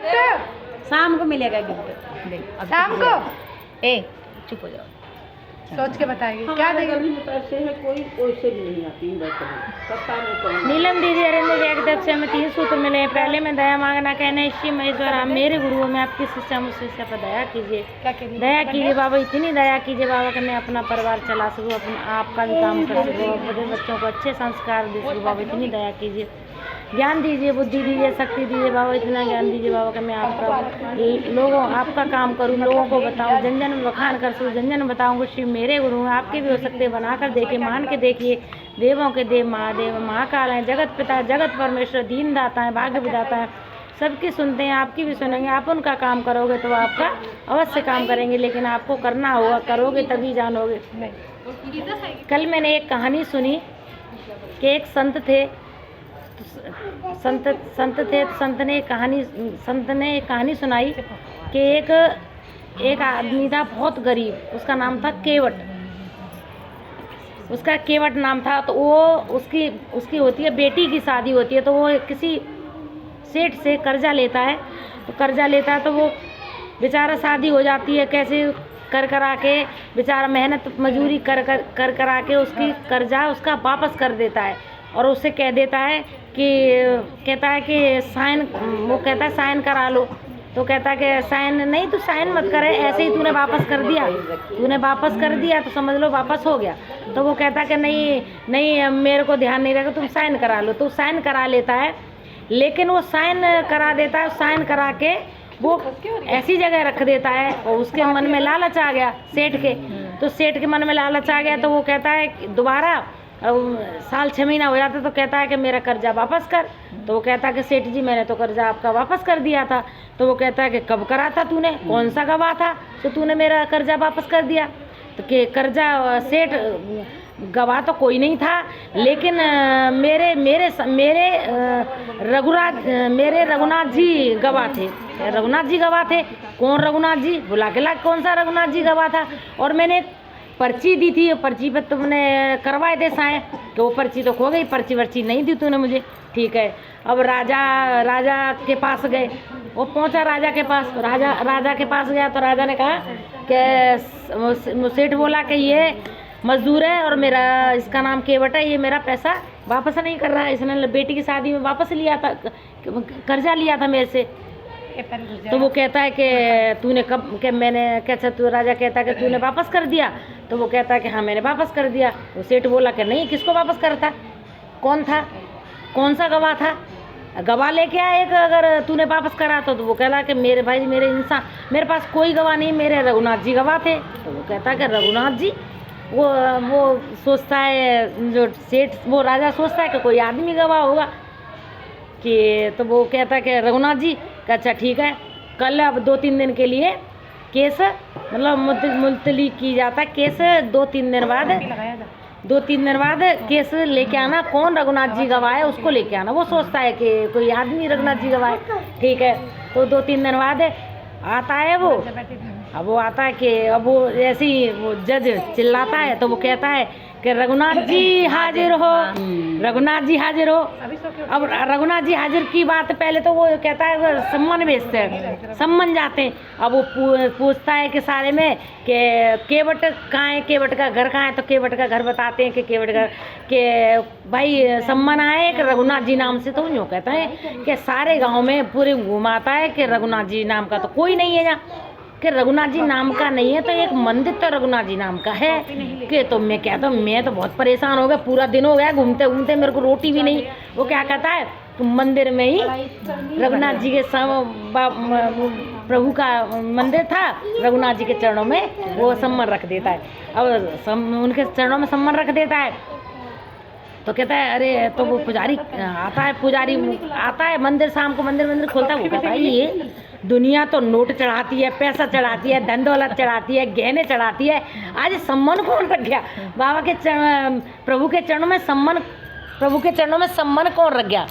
Gift शाम को मिलेगा गिफ्ट। शाम को चुप हो जाओ, सोच के बताएगी क्या देगी। पैसे है कोई पैसे भी नहीं आती है पता नहीं। नीलम दीदी अरिंद व्यक्ति से हमें 3 सूत्र मिले। पहले में दया मांगना कहना इसी महेश्वर आप मेरे गुरु में आपकी शिक्षा मुझ शिक्षा पर दया कीजिए। दया कीजिए बाबा, इतनी दया कीजिए बाबा कि मैं अपना परिवार चला सकूँ, अपना आपका भी काम कर सकूँ, अपने बच्चों को अच्छे संस्कार दे सकूँ बाबा, इतनी दया कीजिए। ज्ञान दीजिए, बुद्धि दीजिए, शक्ति दीजिए बाबा, इतना ज्ञान दीजिए बाबा कि मैं आपका आपका काम करूँ, लोगों को बताऊँ, जन जन बखान कर सकूँ, जन जन बताऊँ श्री मेरे गुरु हैं, आपके भी हो सकते हैं, बनाकर देखिए, मान के देखिए। देवों के देव महादेव महाकाल हैं, जगत पिता जगत परमेश्वर, दीन दाता है, भाग्य विधाता है, सबकी सुनते हैं, आपकी भी सुनेंगे। आप उनका काम करोगे तो आपका अवश्य काम करेंगे, लेकिन आपको करना होगा, करोगे तभी जानोगे। कल मैंने एक कहानी सुनी कि एक संत थे, संत ने एक कहानी सुनाई कि एक आदमी था बहुत गरीब, उसका नाम था केवट, उसका केवट नाम था। तो वो उसकी होती है बेटी की शादी होती है, तो वो किसी सेठ से कर्जा लेता है, तो वो बेचारा शादी हो जाती है, कैसे करा के बेचारा मेहनत मजूरी कर करा के उसकी कर्जा उसका वापस कर देता है, और उससे कह देता है कि साइन करा लो। तो कहता है कि साइन नहीं, तू साइन मत करे, ऐसे ही तूने वापस कर दिया तो समझ लो वापस हो गया। तो वो कहता है कि नहीं मेरे को ध्यान नहीं रहेगा, तुम साइन करा लो। तो साइन करा लेता है, लेकिन वो साइन करा देता है, साइन करा के वो ऐसी जगह रख देता है, और उसके मन में लालच आ गया सेठ के। तो सेठ के मन में लालच आ गया, तो वो कहता है दोबारा साल 6 महीना हो जाता, तो कहता है कि मेरा कर्जा वापस कर। तो वो कहता है कि सेठ जी मैंने तो कर्जा आपका वापस कर दिया था। तो वो कहता है कि कब करा था तूने, कौन सा गवाह था तो तूने मेरा कर्जा वापस कर दिया। तो कि कर्जा सेठ गवाह तो कोई नहीं था, लेकिन मेरे रघुनाथ जी गवाह थे। रघुनाथ जी गवाह थे, कौन रघुनाथ जी, बुला के ला कौन सा रघुनाथ जी गवाह था। और मैंने पर्ची दी थी, पर्ची पर तुमने करवाए थे साइन, तो वो पर्ची तो खो गई, पर्ची वर्ची नहीं दी तूने मुझे। ठीक है, अब राजा के पास गए, वो पहुंचा राजा के पास, राजा के पास गया, तो राजा ने कहा कि सेठ बोला कि ये मजदूर है और मेरा इसका नाम केवट है, ये मेरा पैसा वापस नहीं कर रहा है, इसने बेटी की शादी में वापस लिया था, कर्जा लिया था मेरे से। तो वो कहता है कि तूने कब, कि मैंने कैसा, तू राजा कहता है कि तूने वापस कर दिया। तो वो कहता है कि हाँ मैंने वापस कर दिया। वो सेठ बोला कि नहीं, किसको वापस करता, कौन था, कौन सा गवाह था, गवाह लेके आए एक, अगर तूने वापस करा तो वो कहला कि मेरे भाई मेरे पास कोई गवाह नहीं, मेरे रघुनाथ जी गवाह थे। तो वो कहता है कि रघुनाथ जी, वो सोचता है जो सेठ, वो राजा सोचता है कि कोई आदमी गवाह होगा कि, तो वो कहता है कि रघुनाथ जी का अच्छा ठीक है, कल अब 2-3 दिन के लिए केस मतलब मुलतवी की जाता है, केस 2-3 दिन बाद केस लेके आना, कौन रघुनाथ जी गवाह है उसको लेके आना। वो सोचता है कि कोई आदमी रघुनाथ जी गवाह है, ठीक है। तो 2-3 दिन बाद आता है वो, अब वो आता है कि अब वो ऐसे ही वो जज चिल्लाता है, तो वो कहता है कि रघुनाथ जी हाजिर हो, रघुनाथ जी हाजिर हो। अब रघुनाथ जी हाजिर की बात पहले तो वो कहता है सम्मन भेजते हैं, सम्मन जाते हैं। अब वो पूछता है कि सारे में कि केवट कहाँ है, केवट का घर कहाँ है, तो केवट का घर बताते हैं कि केवट घर के भाई सम्मन आए एक रघुनाथ जी नाम से। तो यूँ कहता है कि सारे गाँव में पूरे घुमाता है कि रघुनाथ जी नाम का तो कोई नहीं है यहाँ, कि रघुनाथ जी नाम का नहीं है, तो एक मंदिर तो रघुनाथ जी नाम का है। कि तो मैं कहता हूँ मैं तो बहुत परेशान हो गया, पूरा दिन हो गया घूमते घूमते, मेरे को रोटी भी नहीं। वो क्या कहता है, मंदिर में ही रघुनाथ जी के प्रभु का मंदिर था, रघुनाथ जी के चरणों में वो सम्मान रख देता है। अब उनके चरणों में सम्मान रख देता है, तो कहता है अरे, तो वो पुजारी आता है मंदिर, शाम को मंदिर खोलता है। वो कहता है ये दुनिया तो नोट चढ़ाती है, पैसा चढ़ाती है, धन दौलत चढ़ाती है, गहने चढ़ाती है, आज सम्मान कौन रख गया बाबा के प्रभु के चरणों में सम्मान कौन रख गया।